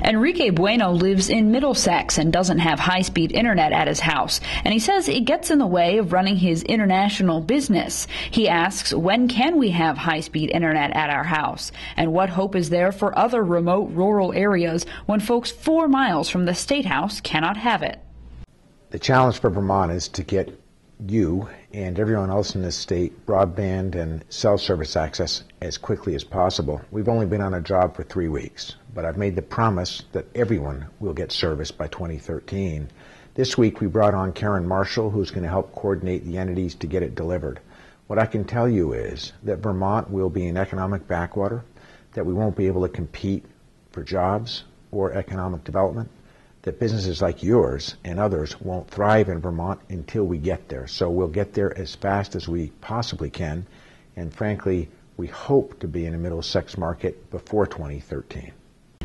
Enrique Bueno lives in Middlesex and doesn't have high-speed internet at his house, and he says it gets in the way of running his international business. He asks, when can we have high-speed internet at our house? And what hope is there for other remote rural areas when folks 4 miles from the State House cannot have it? The challenge for Vermont is to get you and everyone else in this state broadband and cell service access as quickly as possible. We've only been on a job for 3 weeks, but I've made the promise that everyone will get service by 2013. This week we brought on Karen Marshall, who's going to help coordinate the entities to get it delivered. What I can tell you is that Vermont will be an economic backwater, that we won't be able to compete for jobs or economic development, that businesses like yours and others won't thrive in Vermont until we get there. So we'll get there as fast as we possibly can, and frankly, we hope to be in the Middlesex market before 2013.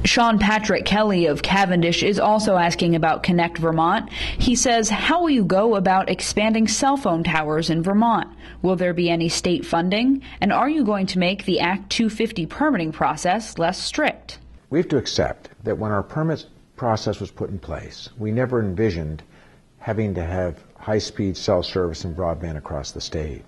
Sean Patrick Kelly of Cavendish is also asking about Connect Vermont. He says, how will you go about expanding cell phone towers in Vermont? Will there be any state funding? And are you going to make the Act 250 permitting process less strict? We have to accept that when our permits process was put in place, we never envisioned having to have high-speed cell service and broadband across the state.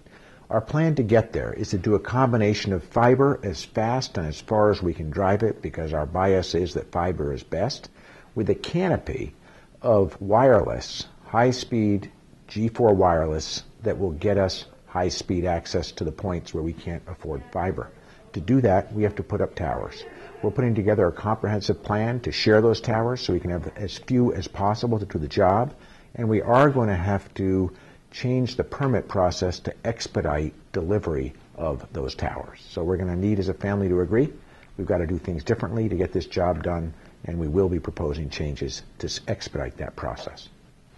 Our plan to get there is to do a combination of fiber as fast and as far as we can drive it, because our bias is that fiber is best, with a canopy of wireless, high-speed G4 wireless that will get us high-speed access to the points where we can't afford fiber. To do that, we have to put up towers. We're putting together a comprehensive plan to share those towers so we can have as few as possible to do the job, and we are going to have to change the permit process to expedite delivery of those towers. So we're going to need as a family to agree. We've got to do things differently to get this job done, and we will be proposing changes to expedite that process.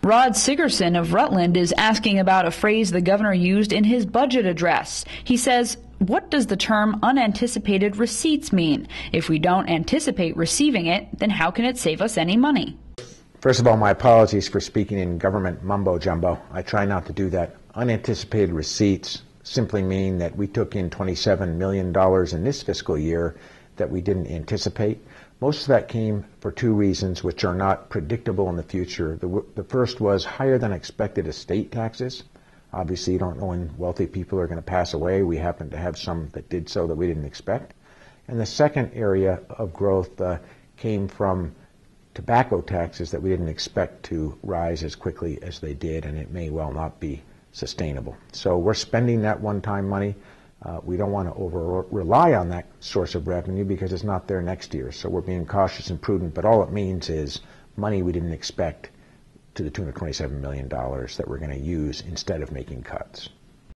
Rod Sigerson of Rutland is asking about a phrase the governor used in his budget address. He says, what does the term unanticipated receipts mean? If we don't anticipate receiving it, then how can it save us any money? First of all, my apologies for speaking in government mumbo-jumbo. I try not to do that. Unanticipated receipts simply mean that we took in $27 million in this fiscal year that we didn't anticipate. Most of that came for 2 reasons which are not predictable in the future. The first was higher than expected estate taxes. Obviously, you don't know when wealthy people are going to pass away. We happen to have some that did so that we didn't expect. And the second area of growth came from tobacco taxes that we didn't expect to rise as quickly as they did, and it may well not be sustainable. So we're spending that one-time money. We don't want to over-rely on that source of revenue because it's not there next year. So we're being cautious and prudent, but all it means is money we didn't expect to the tune of $27 million that we're going to use instead of making cuts.